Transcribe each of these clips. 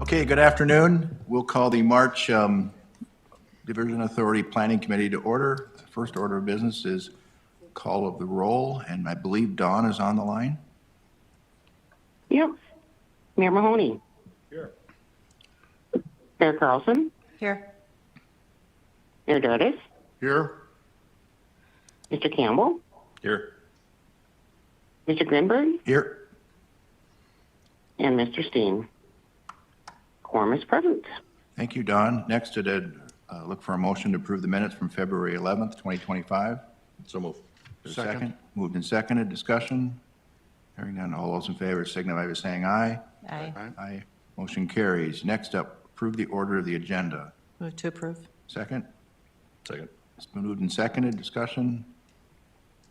Okay, good afternoon. We'll call the March Diversion Authority Planning Committee to order. The first order of business is call of the roll, and I believe Dawn is on the line. Yep. Mayor Mahoney. Here. Mayor Carlson. Here. Mayor Dardis. Here. Mr. Campbell. Here. Mr. Grinberg. Here. And Mr. Steen. Quorum is present. Thank you, Dawn. Next, I'd look for a motion to approve the minutes from February 11th, 2025. So move. Second. Moved and seconded. Discussion. Hearing none. All those in favor signify by saying aye. Aye. Aye. Motion carries. Next up, approve the order of the agenda. Move to approve. Second. Second. It's been moved and seconded. Discussion.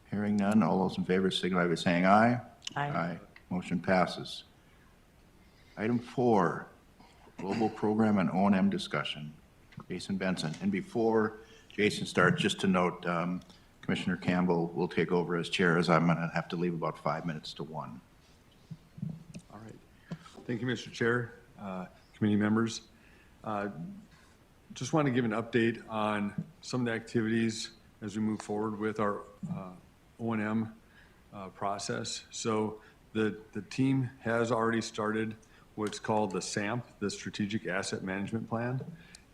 Hearing none. All those in favor signify by saying aye. Aye. Motion passes. Item 4, Global Program and O&M discussion. Jason Benson. And before Jason starts, just to note, Commissioner Campbell will take over as chair, as I'm going to have to leave about 5 minutes to 1. All right. Thank you, Mr. Chair, committee members. Just want to give an update on some of the activities as we move forward with our O&M process. So the team has already started what's called the SAMP, the Strategic Asset Management Plan,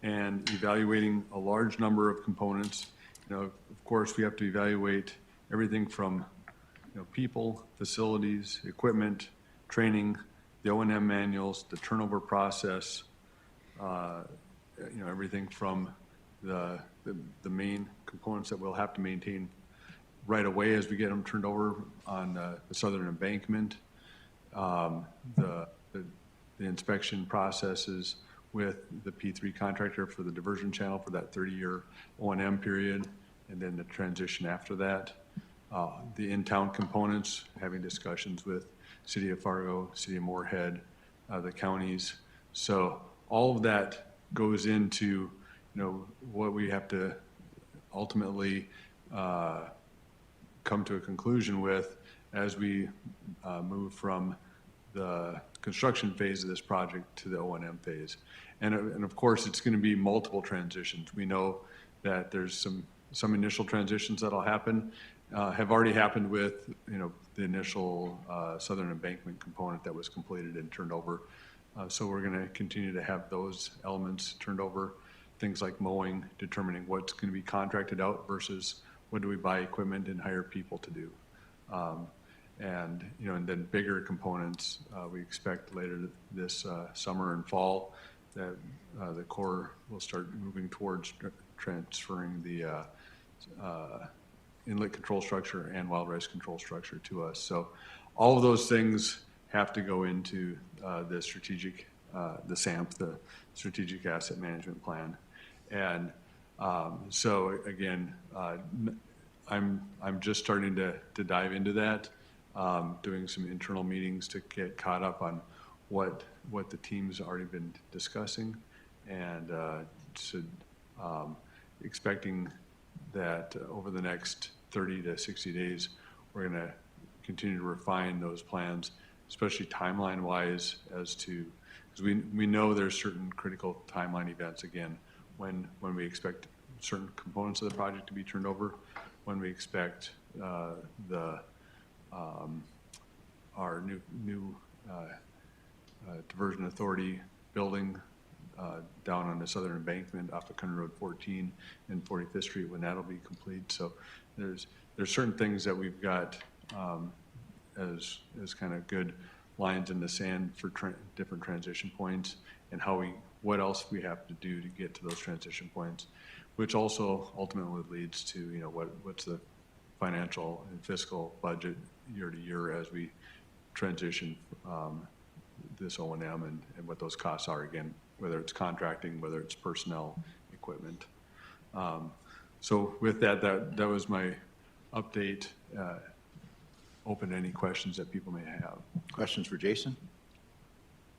and evaluating a large number of components. You know, of course, we have to evaluate everything from, people, facilities, equipment, training, the O&M manuals, the turnover process, everything from the main components that we'll have to maintain right away as we get them turned over on the southern embankment, the inspection processes with the P3 contractor for the diversion channel for that 30-year O&M period, and then the transition after that. The in-town components, having discussions with City of Fargo, City of Moorhead, the counties. So all of that goes into, what we have to ultimately come to a conclusion with as we move from the construction phase of this project to the O&M phase. And of course, it's going to be multiple transitions. We know that there's some initial transitions that'll happen, have already happened with, the initial southern embankment component that was completed and turned over. So we're going to continue to have those elements turned over, things like mowing, determining what's going to be contracted out versus what do we buy equipment and hire people to do. And then bigger components, we expect later this summer and fall that the Corps will start moving towards transferring the inlet control structure and wild rice control structure to us. So all of those things have to go into the strategic, the SAMP, the Strategic Asset Management Plan. And so again, I'm just starting to dive into that. Doing some internal meetings to get caught up on what the team's already been discussing, and expecting that over the next 30 to 60 days, we're going to continue to refine those plans, especially timeline-wise, as to, because we know there's certain critical timeline events, again, when we expect certain components of the project to be turned over, when we expect our new diversion authority building down on the southern embankment off of County Road 14 and 45th Street, when that'll be complete. So there's certain things that we've got as kind of good lines in the sand for different transition points, and what else we have to do to get to those transition points, which also ultimately leads to what's the financial and fiscal budget year to year as we transition this O&M and what those costs are, again, whether it's contracting, whether it's personnel, equipment. So with that was my update. Open to any questions that people may have. Questions for Jason?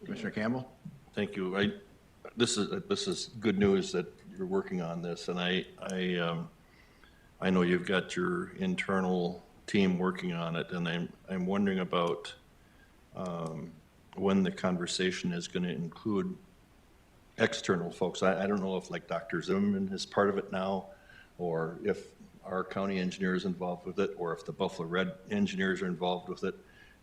Commissioner Campbell? Thank you. This is good news that you're working on this, and I know you've got your internal team working on it, and I'm wondering about when the conversation is going to include external folks. I don't know if like Dr. Zimmerman is part of it now, or if our county engineer is involved with it, or if the Buffalo Red engineers are involved with it,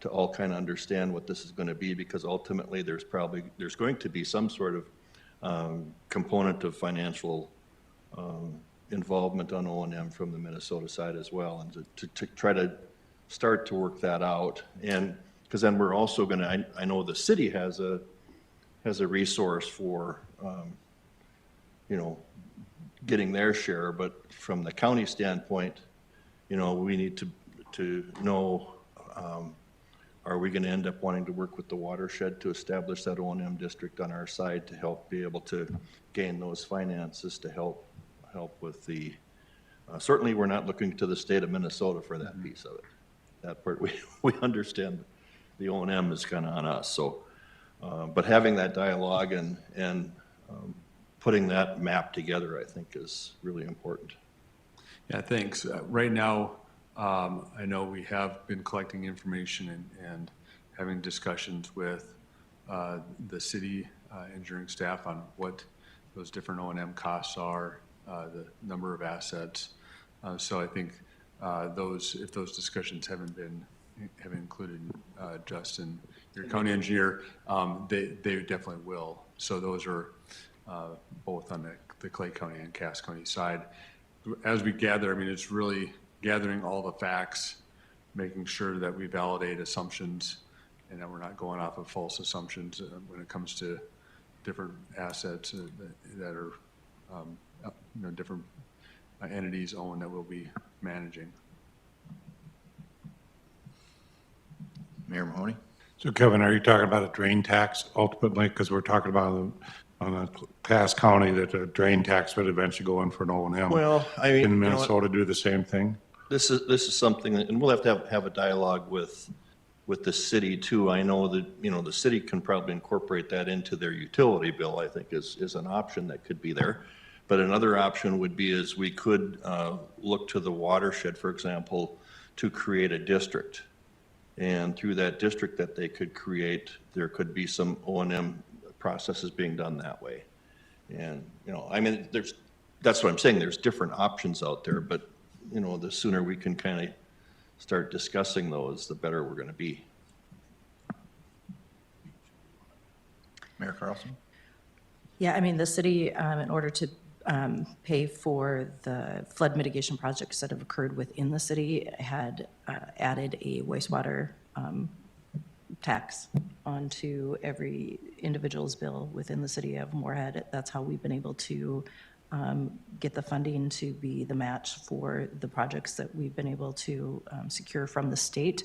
to all kind of understand what this is going to be, because ultimately there's going to be some sort of component of financial involvement on O&M from the Minnesota side as well, and to try to start to work that out. And because then we're also going to, I know the city has a resource for, you know, getting their share, but from the county standpoint, you know, we need to know, are we going to end up wanting to work with the watershed to establish that O&M district on our side to help be able to gain those finances to help with the, certainly we're not looking to the state of Minnesota for that piece of it. That part, we understand the O&M is kind of on us, so, but having that dialogue and putting that map together, I think, is really important. Yeah, thanks. Right now, I know we have been collecting information and having discussions with the city engineering staff on what those different O&M costs are, the number of assets. So I think if those discussions haven't included Justin, your county engineer, they definitely will. So those are both on the Clay County and Cass County side. As we gather, I mean, it's really gathering all the facts, making sure that we validate assumptions and that we're not going off of false assumptions when it comes to different assets that are, you know, different entities own that we'll be managing. Mayor Mahoney? So Kevin, are you talking about a drain tax ultimately? Because we're talking about on a Cass County that a drain tax would eventually go in for an O&M. Well, I mean, Can you know what? Minnesota do the same thing? This is something that, and we'll have to have a dialogue with the city too. I know that, you know, the city can probably incorporate that into their utility bill, I think is an option that could be there. But another option would be is we could look to the watershed, for example, to create a district. And through that district that they could create, there could be some O&M processes being done that way. And, you know, I mean, that's what I'm saying. There's different options out there, but, you know, the sooner we can kind of start discussing those, the better we're going to be. Mayor Carlson? Yeah, I mean, the city, in order to pay for the flood mitigation projects that have occurred within the city, had added a wastewater tax onto every individual's bill within the city of Moorhead. That's how we've been able to get the funding to be the match for the projects that we've been able to secure from the state.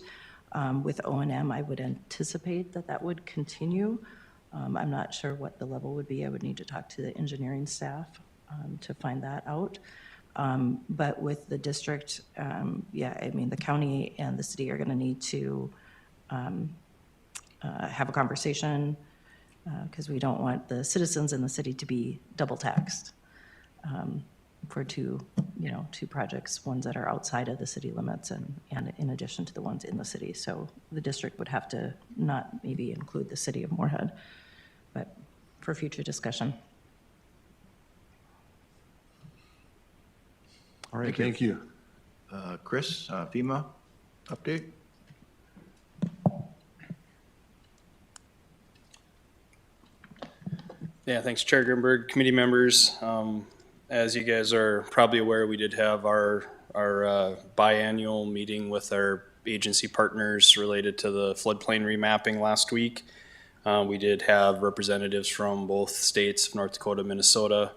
With O&M, I would anticipate that would continue. I'm not sure what the level would be. I would need to talk to the engineering staff to find that out. But with the district, yeah, I mean, the county and the city are going to need to have a conversation because we don't want the citizens in the city to be double taxed for two projects, ones that are outside of the city limits and in addition to the ones in the city. So the district would have to not maybe include the city of Moorhead, but for future discussion. All right, thank you. Chris, FEMA update? Yeah, thanks, Chair Grimberg, committee members. As you guys are probably aware, we did have our biannual meeting with our agency partners related to the floodplain remapping last week. We did have representatives from both states of North Dakota, Minnesota,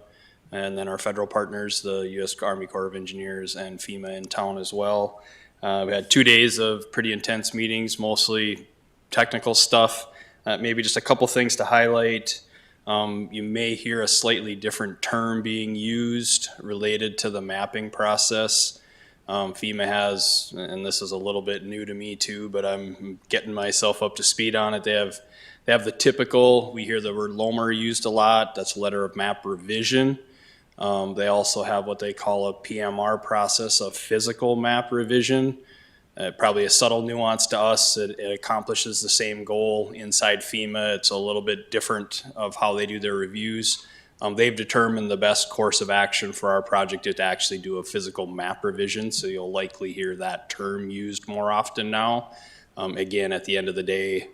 and then our federal partners, the U.S. Army Corps of Engineers and FEMA in town as well. We had 2 days of pretty intense meetings, mostly technical stuff. Maybe just a couple things to highlight. You may hear a slightly different term being used related to the mapping process. FEMA has, and this is a little bit new to me too, but I'm getting myself up to speed on it. They have the typical, we hear the word LOMR used a lot, that's letter of map revision. They also have what they call a PMR process, a physical map revision. Probably a subtle nuance to us. It accomplishes the same goal inside FEMA. It's a little bit different of how they do their reviews. They've determined the best course of action for our project is to actually do a physical map revision, so you'll likely hear that term used more often now. Again, at the end of the day,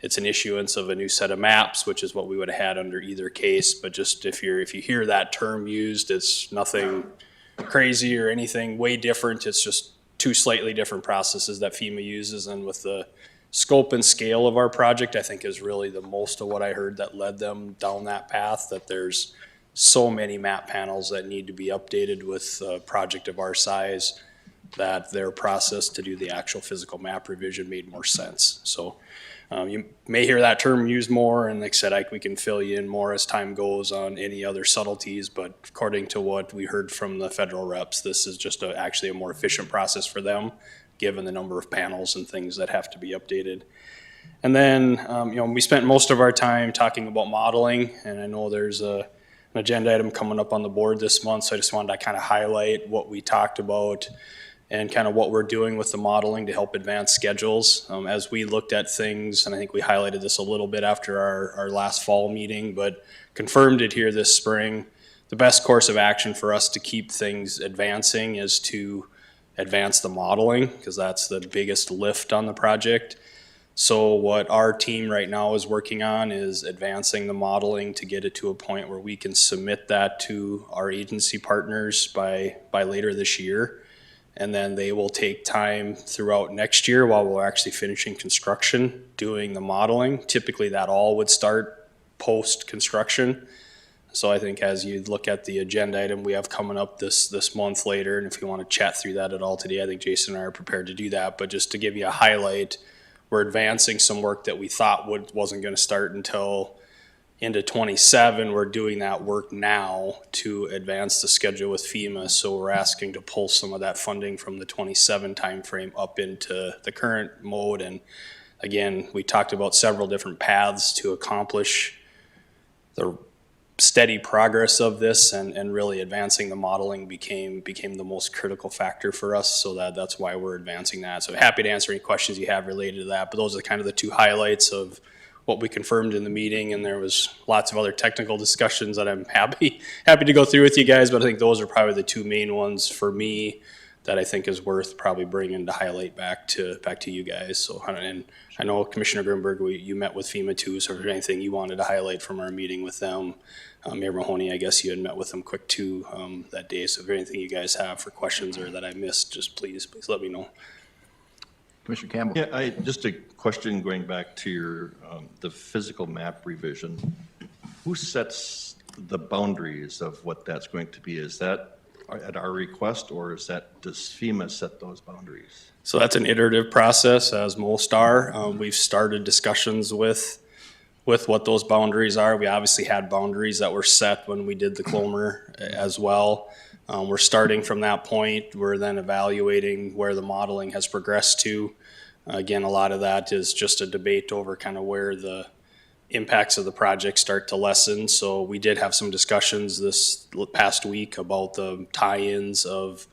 it's an issuance of a new set of maps, which is what we would have had under either case. But just if you hear that term used, it's nothing crazy or anything way different. It's just two slightly different processes that FEMA uses, and with the scope and scale of our project, I think is really the most of what I heard that led them down that path, that there's so many map panels that need to be updated with a project of our size that their process to do the actual physical map revision made more sense. So you may hear that term used more, and like I said, we can fill you in more as time goes on any other subtleties, but according to what we heard from the federal reps, this is just actually a more efficient process for them, given the number of panels and things that have to be updated. And then, we spent most of our time talking about modeling, and I know there's an agenda item coming up on the board this month, so I just wanted to kind of highlight what we talked about and kind of what we're doing with the modeling to help advance schedules. As we looked at things, and I think we highlighted this a little bit after our last fall meeting, but confirmed it here this spring, the best course of action for us to keep things advancing is to advance the modeling, because that's the biggest lift on the project. So what our team right now is working on is advancing the modeling to get it to a point where we can submit that to our agency partners by later this year. And then they will take time throughout next year while we're actually finishing construction, doing the modeling. Typically that all would start post-construction. So I think as you look at the agenda item we have coming up this month later, and if you want to chat through that at all today, I think Jason and I are prepared to do that. But just to give you a highlight, we're advancing some work that we thought wasn't going to start until into 27. We're doing that work now to advance the schedule with FEMA. So we're asking to pull some of that funding from the 27 timeframe up into the current mode. And again, we talked about several different paths to accomplish the steady progress of this, and really advancing the modeling became the most critical factor for us. So that's why we're advancing that. So happy to answer any questions you have related to that. But those are kind of the two highlights of what we confirmed in the meeting, and there was lots of other technical discussions that I'm happy to go through with you guys, but I think those are probably the two main ones for me that I think is worth probably bringing to highlight back to you guys. So, and I know Commissioner Grimberg, you met with FEMA too, so if there's anything you wanted to highlight from our meeting with them, Mayor Mahoney, I guess you had met with them quick too that day, so if there's anything you guys have for questions or that I missed, just please let me know. Commissioner Campbell? Yeah, just a question going back to your, the physical map revision. Who sets the boundaries of what that's going to be? Is that at our request, or does FEMA set those boundaries? So that's an iterative process, as most are. We've started discussions with what those boundaries are. We obviously had boundaries that were set when we did the Clomer as well. We're starting from that point. We're then evaluating where the modeling has progressed to. Again, a lot of that is just a debate over kind of where the impacts of the project start to lessen. So we did have some discussions this past week about the tie-ins of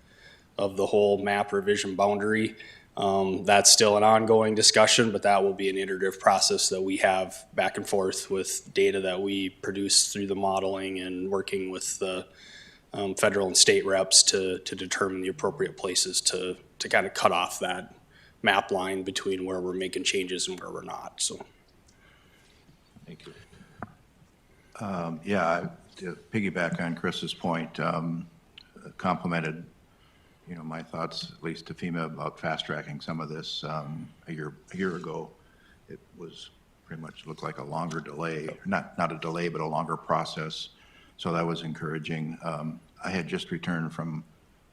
the whole map revision boundary. That's still an ongoing discussion, but that will be an iterative process that we have back and forth with data that we produce through the modeling and working with the federal and state reps to determine the appropriate places to kind of cut off that map line between where we're making changes and where we're not. So, Thank you. Yeah, to piggyback on Chris's point, complimented, my thoughts, at least to FEMA, about fast-tracking some of this. A year ago, it was pretty much looked like a longer delay, not a delay, but a longer process. So that was encouraging. I had just returned from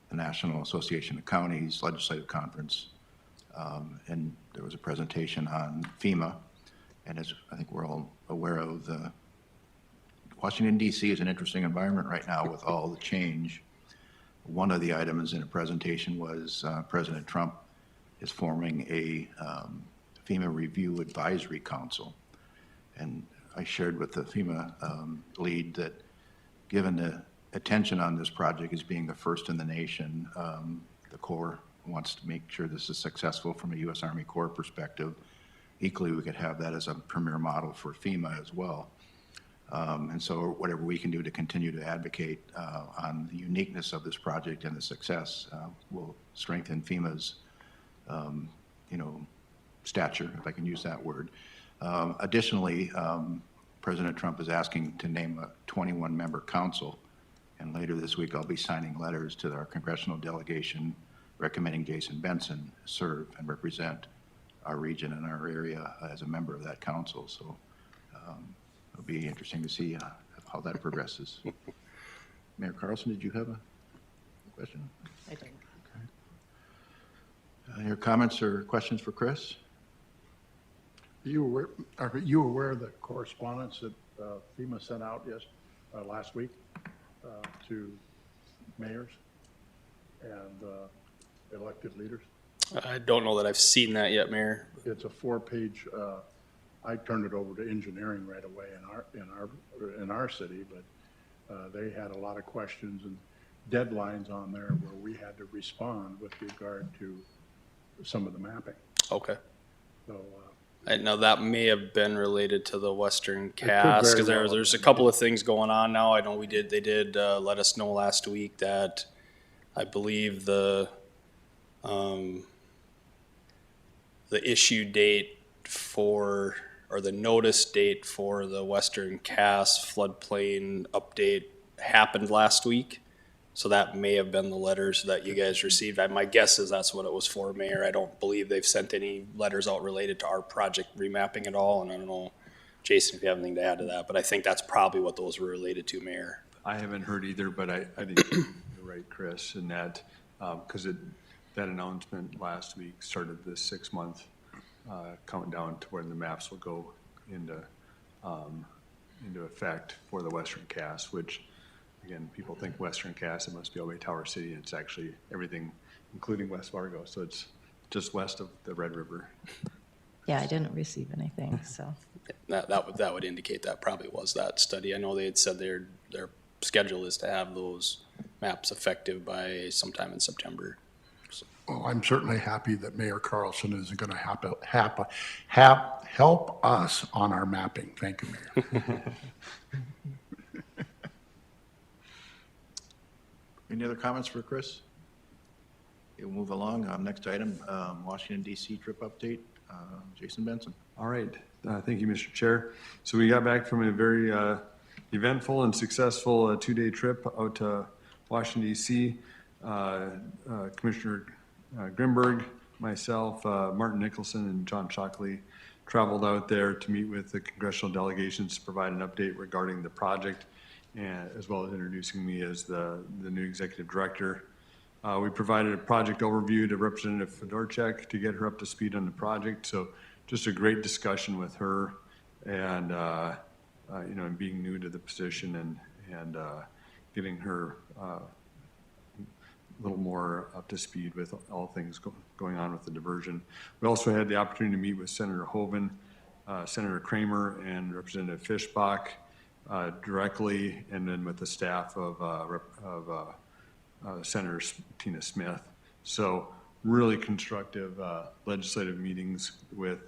the National Association of Counties Legislative Conference, and there was a presentation on FEMA. And as I think we're all aware of, Washington, D.C. is an interesting environment right now with all the change. One of the items in a presentation was President Trump is forming a FEMA Review Advisory Council. And I shared with the FEMA lead that given the attention on this project as being the first in the nation, the Corps wants to make sure this is successful from a U.S. Army Corps perspective. Equally, we could have that as a premier model for FEMA as well. And so whatever we can do to continue to advocate on the uniqueness of this project and the success will strengthen FEMA's, stature, if I can use that word. Additionally, President Trump is asking to name a 21-member council, and later this week I'll be signing letters to our congressional delegation recommending Jason Benson serve and represent our region and our area as a member of that council. So it'll be interesting to see how that progresses. Mayor Carlson, did you have a question? I think. Your comments or questions for Chris? Are you aware of the correspondence that FEMA sent out last week to mayors and elected leaders? I don't know that I've seen that yet, Mayor. It's a 4-page. I turned it over to engineering right away in our city, but they had a lot of questions and deadlines on there where we had to respond with regard to some of the mapping. Okay. So. Now that may have been related to the Western could Cast, very because well there's a couple of things going on now. I know they did let us know last week that I believe the issue date or the notice date for the Western Cast floodplain update happened last week. So that may have been the letters that you guys received. My guess is that's what it was for, Mayor. I don't believe they've sent any letters out related to our project remapping at all. And I don't know, Jason, if you have anything to add to that, but I think that's probably what those were related to, Mayor. I haven't heard either, but I think you're right, Chris, in that, because that announcement last week started this 6-month countdown to when the maps will go into effect for the Western Cast, which, again, people think Western Cast, it must be all the way Tower City, and it's actually everything, including West Fargo, so it's just west of the Red River. Yeah, I didn't receive anything, so. That would indicate that probably was that study. I know they had said their schedule is to have those maps effective by sometime in September. Well, I'm certainly happy that Mayor Carlson is going to help us on our mapping. Thank you, Mayor. Any other comments for Chris? We'll move along. Next item, Washington DC trip update. Jason Benson. All right. Thank you, Mr. Chair. So we got back from a very eventful and successful 2-day trip out to Washington, D.C. Commissioner Grimberg, myself, Martin Nicholson, and John Shockley traveled out there to meet with the congressional delegations to provide an update regarding the project, and as well as introducing me as the new executive director. We provided a project overview to Representative Fedorchak to get her up to speed on the project. So just a great discussion with her, and and being new to the position and getting her a little more up to speed with all things going on with the diversion. We also had the opportunity to meet with Senator Hoeven, Senator Kramer, and Representative Fischbach directly, and then with the staff of Senator Tina Smith. So really constructive legislative meetings with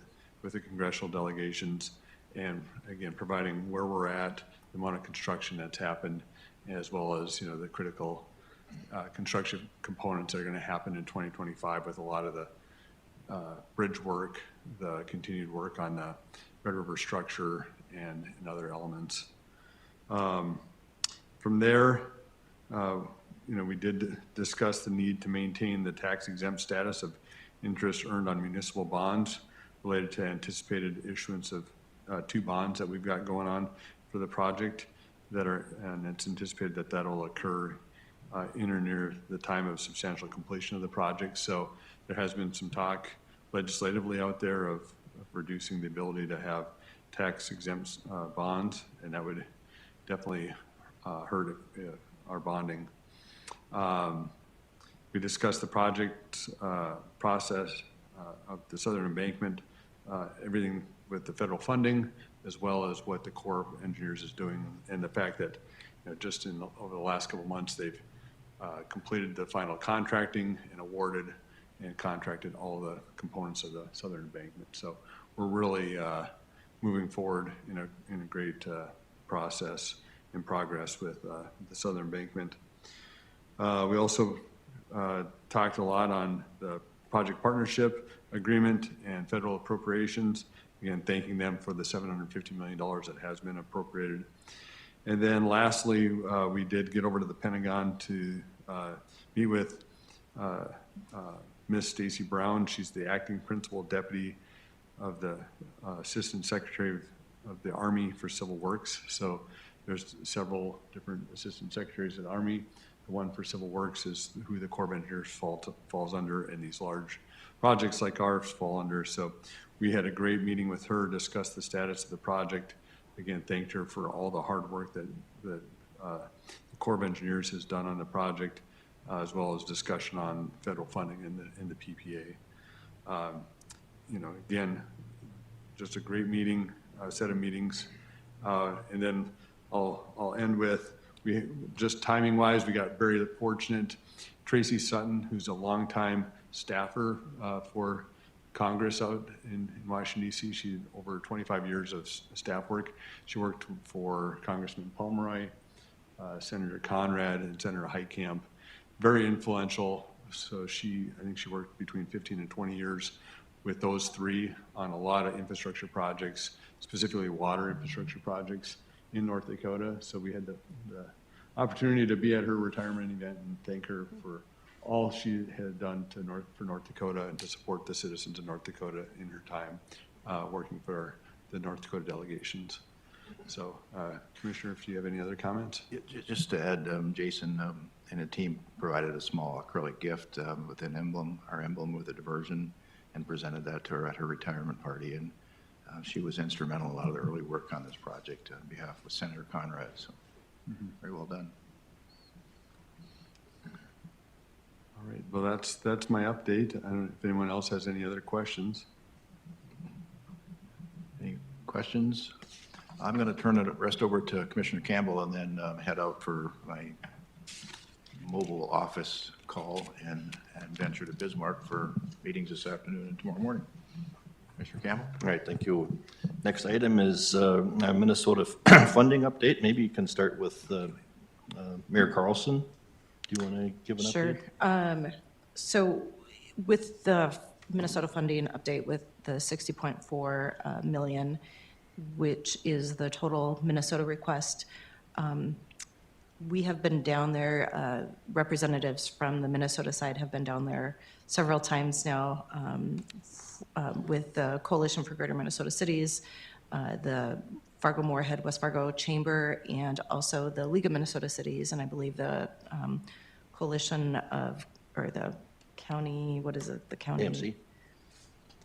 the congressional delegations, and again, providing where we're at, the amount of construction that's happened, as well as, the critical construction components that are going to happen in 2025 with a lot of the bridge work, the continued work on the Red River structure and other elements. From there, we did discuss the need to maintain the tax exempt status of interest earned on municipal bonds related to anticipated issuance of 2 bonds that we've got going on for the project and it's anticipated that that'll occur in or near the time of substantial completion of the project. So there has been some talk legislatively out there of reducing the ability to have tax exempt bonds, and that would definitely hurt our bonding. We discussed the project process of the Southern Embankment, everything with the federal funding, as well as what the Corps of Engineers is doing, and the fact that just over the last couple of months they've completed the final contracting and awarded and contracted all the components of the southern embankment. So we're really moving forward in a great process and progress with the southern embankment. We also talked a lot on the project partnership agreement and federal appropriations. Again, thanking them for the $750 million that has been appropriated. And then lastly, we did get over to the Pentagon to meet with Ms. Stacy Brown. She's the acting principal deputy of the Assistant Secretary of the Army for Civil Works. So there's several different assistant secretaries of the Army. The one for Civil Works is who the Corps of Engineers falls under, and these large projects like ours fall under. So we had a great meeting with her, discussed the status of the project. Again, thanked her for all the hard work that the Corps of Engineers has done on the project, as well as discussion on federal funding in the PPA. Again, just a great meeting, set of meetings. And then I'll end with, just timing wise, we got very fortunate. Tracy Sutton, who's a longtime staffer for Congress out in Washington, D.C. She had over 25 years of staff work. She worked for Congressman Pomeroy, Senator Conrad, and Senator Heitkamp. Very influential. So I think she worked between 15 and 20 years with those three on a lot of infrastructure projects, specifically water infrastructure projects in North Dakota. So we had the opportunity to be at her retirement event and thank her for all she had done for North Dakota and to support the citizens of North Dakota in her time working for the North Dakota delegations. So, Commissioner, if you have any other comments? Yeah, just to add, Jason and the team provided a small acrylic gift with an emblem, our emblem with a diversion, and presented that to her at her retirement party. And she was instrumental in a lot of the early work on this project on behalf of Senator Conrad. So, very well done. All right, well, that's my update. I don't know if anyone else has any other questions. Any questions? I'm going to turn the rest over to Commissioner Campbell and then head out for my mobile office call and venture to Bismarck for meetings this afternoon and tomorrow morning. Commissioner Campbell? All right, thank you. Next item is Minnesota funding update. Maybe you can start with Mayor Carlson. Do you want to give an update? Sure. So with the Minnesota funding update with the 60.4 million, which is the total Minnesota request, we have been down there, representatives from the Minnesota side have been down there several times now with the Coalition for Greater Minnesota Cities, the Fargo-Moorhead, West Fargo Chamber, and also the League of Minnesota Cities, and I believe the Coalition of, or the county, what is it, the county? AMC,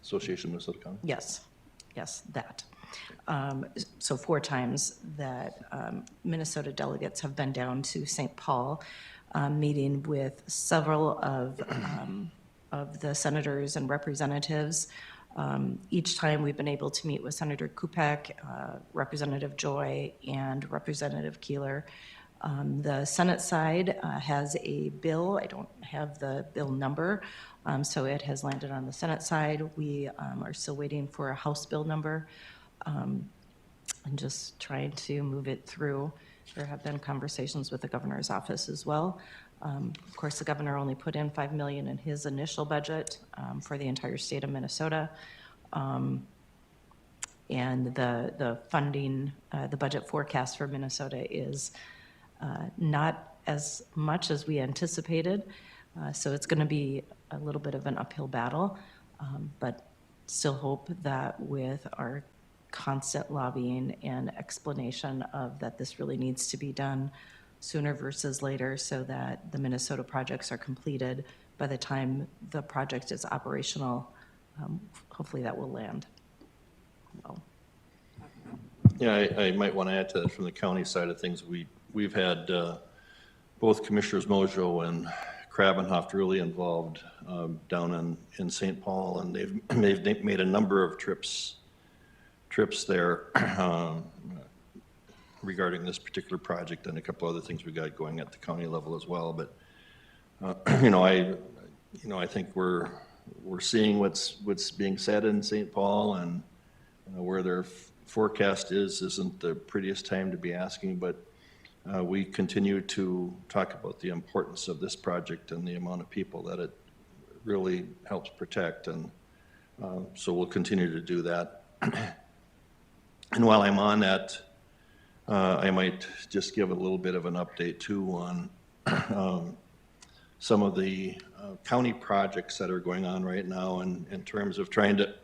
Association of Minnesota County. Yes, that. So 4 times that Minnesota delegates have been down to St. Paul, meeting with several of the senators and representatives. Each time we've been able to meet with Senator Kupek, Representative Joy, and Representative Keeler. The Senate side has a bill. I don't have the bill number, so it has landed on the Senate side. We are still waiting for a House bill number and just trying to move it through. There have been conversations with the governor's office as well. Of course, the governor only put in $5 million in his initial budget for the entire state of Minnesota. And the funding, the budget forecast for Minnesota is not as much as we anticipated. So it's going to be a little bit of an uphill battle, but still hope that with our constant lobbying and explanation of that this really needs to be done sooner versus later so that the Minnesota projects are completed by the time the project is operational. Hopefully that will land well. Yeah, I might want to add to that from the county side of things. We've had both Commissioners Mojo and Krabenhoft really involved down in St. Paul, and they've made a number of trips there regarding this particular project and a couple other things we got going at the county level as well. But you know, I think we're seeing what's being said in St. Paul, and where their forecast isn't the prettiest time to be asking, but we continue to talk about the importance of this project and the amount of people that it really helps protect, and so we'll continue to do that. And while I'm on that, I might just give a little bit of an update too on some of the county projects that are going on right now in terms of trying to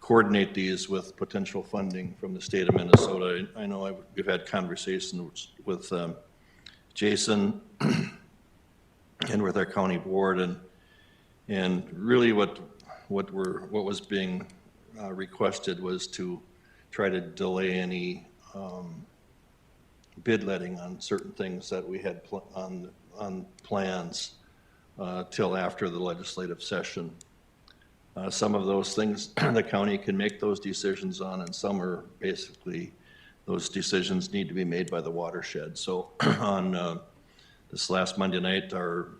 coordinate these with potential funding from the state of Minnesota. I know we've had conversations with Jason and with our county board, and really what was being requested was to try to delay any bid letting on certain things that we had on plans till after the legislative session. Some of those things the county can make those decisions on, and some are basically, those decisions need to be made by the watershed. So on this last Monday night, our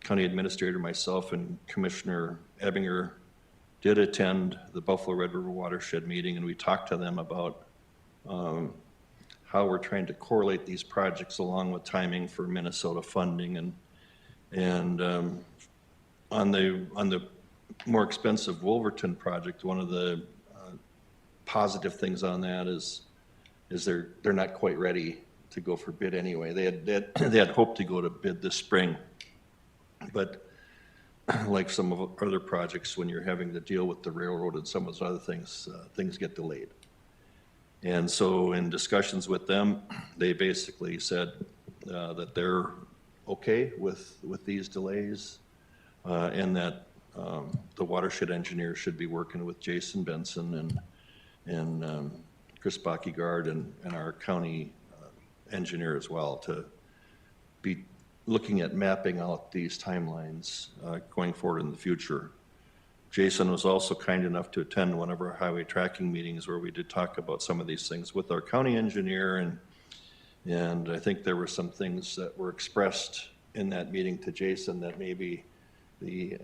county administrator, myself, and Commissioner Ebbinger did attend the Buffalo Red River watershed meeting, and we talked to them about how we're trying to correlate these projects along with timing for Minnesota funding, and on the more expensive Wolverton project, one of the positive things on that is they're not quite ready to go for bid anyway. They had hoped to go to bid this spring, but like some of other projects, when you're having to deal with the railroad and some of those other things, things get delayed. And so in discussions with them, they basically said that they're okay with these delays, and that the watershed engineer should be working with Jason Benson and Chris Bachigard and our county engineer as well, to be looking at mapping out these timelines going forward in the future. Jason was also kind enough to attend one of our highway tracking meetings where we did talk about some of these things with our county engineer, and I think there were some things that were expressed in that meeting to Jason that maybe the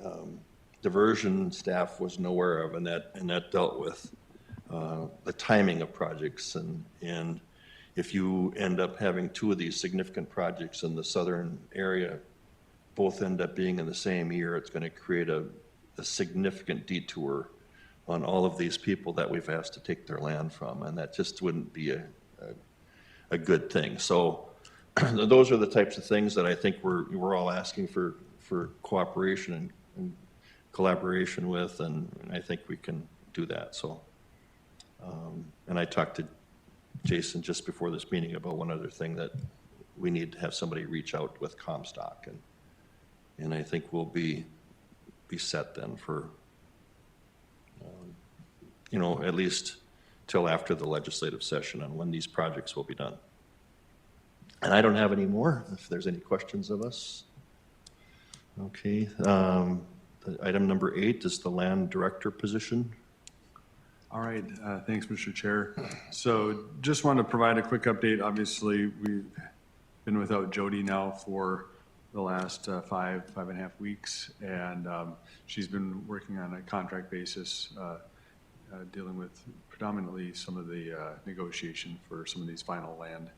diversion staff was nowhere of, and that dealt with the timing of projects, and if you end up having two of these significant projects in the southern area, both end up being in the same year, it's going to create a significant detour on all of these people that we've asked to take their land from, and that just wouldn't be a good thing. So those are the types of things that I think we're all asking for cooperation and collaboration with, and I think we can do that. So, and I talked to Jason just before this meeting about one other thing, that we need to have somebody reach out with Comstock, and I think we'll be set then for, you know, at least till after the legislative session on when these projects will be done. And I don't have any more, if there's any questions of us. Okay, item number 8 is the land director position. All right, thanks, Mr. Chair. So just want to provide a quick update. Obviously, we've been without Jody now for the last 5.5 weeks, and she's been working on a contract basis, dealing with predominantly some of the negotiation for some of these final land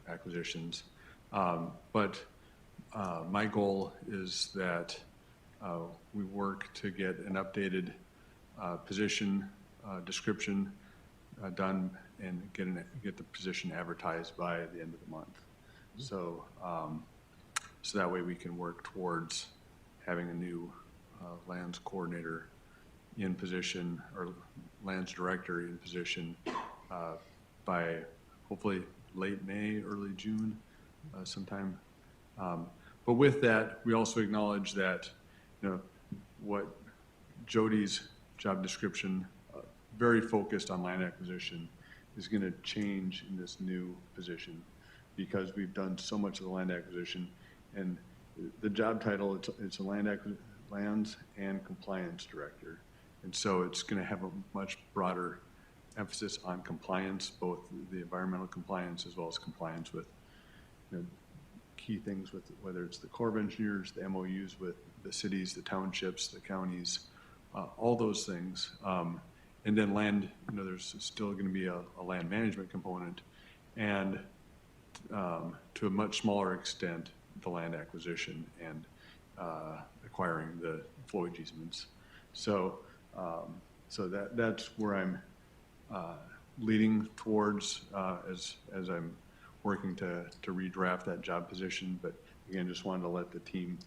acquisitions. But my goal is that we work to get an updated position description done and get the position advertised by the end of the month. So so that way we can work towards having a new lands coordinator in position, or lands director in position by hopefully late May, early June, sometime. But with that, we also acknowledge that, you know, what Jody's job description, very focused on land acquisition, is going to change in this new position, because we've done so much of the land acquisition, and the job title, it's a lands and compliance director. And so it's going to have a much broader emphasis on compliance, both the environmental compliance as well as compliance with, you know, key things with, whether it's the Corps of Engineers, the MOUs with the cities, the townships, the counties, all those things. And then land, there's still going to be a land management component, and to a much smaller extent, the land acquisition and acquiring the flowage easements. So, that's where I'm leading towards as I'm working to redraft that job position. But again, just wanted to let the team,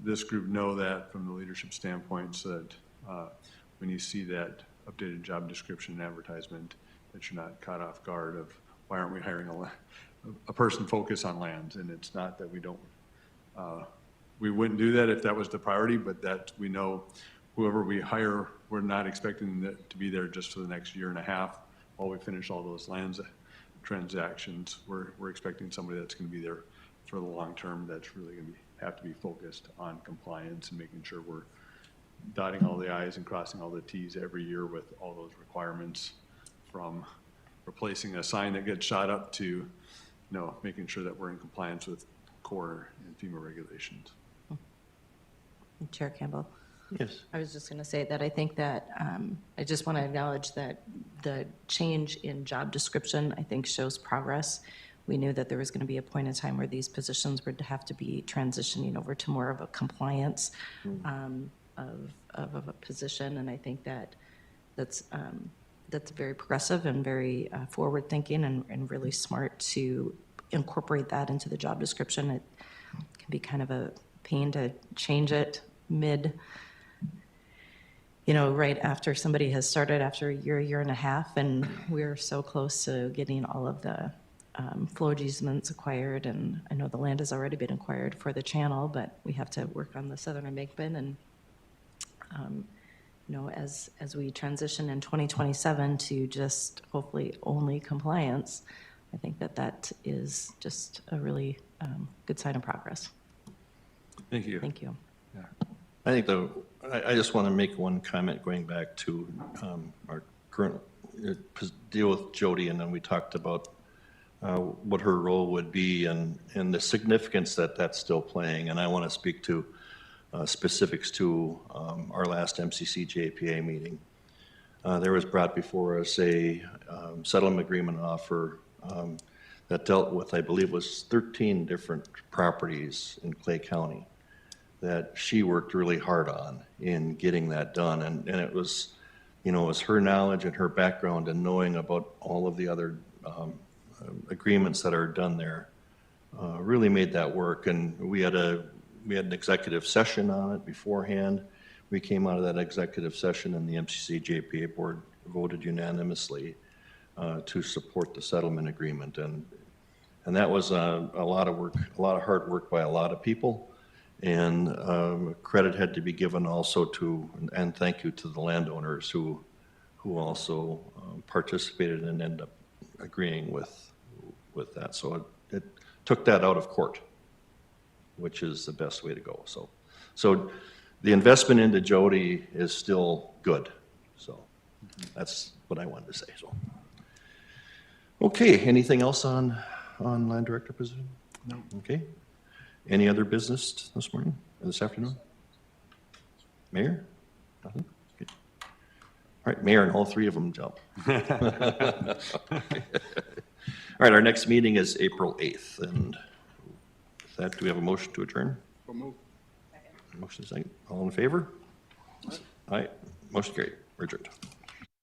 this group, know that from the leadership standpoint, so that when you see that updated job description and advertisement, that you're not caught off guard of why aren't we hiring a person focused on lands. And it's not that we don't, we wouldn't do that if that was the priority, but that we know whoever we hire, we're not expecting that to be there just for the next year and a half while we finish all those lands transactions. We're expecting somebody that's going to be there for the long term, that's really going to have to be focused on compliance and making sure we're dotting all the i's and crossing all the t's every year with all those requirements, from replacing a sign that gets shot up to, making sure that we're in compliance with Corps and FEMA regulations. Chair Campbell. Yes. I was just going to say that I think that I just want to acknowledge that the change in job description, I think, shows progress. We knew that there was going to be a point in time where these positions would have to be transitioning over to more of a compliance of a position, and I think that that's very progressive and very forward-thinking and really smart to incorporate that into the job description. It can be kind of a pain to change it mid, right after somebody has started, after a year and a half, and we're so close to getting all of the flowage easements acquired, and I know the land has already been acquired for the channel, but we have to work on the southern embankment, and as we transition in 2027 to just hopefully only compliance, I think that is just a really good sign of progress. Thank you. Thank you. I think I just want to make one comment going back to our current deal with Jody, and then we talked about what her role would be and the significance that that's still playing. And I want to speak to specifics to our last MCC JPA meeting. There was brought before us a settlement agreement offer that dealt with, I believe, was 13 different properties in Clay County that she worked really hard on in getting that done. And it was, it was her knowledge and her background and knowing about all of the other agreements that are done there really made that work. And we had an executive session on it beforehand. We came out of that executive session, and the MCC JPA board voted unanimously to support the settlement agreement. And that was a lot of work, a lot of hard work by a lot of people. And credit had to be given also to, and thank you to the landowners who also participated and ended up agreeing with that. So it took that out of court, which is the best way to go. So the investment into Jody is still good. So that's what I wanted to say. So, okay, anything else on land director position? No. Okay. Any other business this morning, or this afternoon? Mayor? Nothing? Okay. All right, Mayor, and all three of them jump. Okay. All right, our next meeting is April 8th, and with that, do we have a motion to adjourn? So move. Motion second. All in favor? Aye. Motion carried. We're adjourned.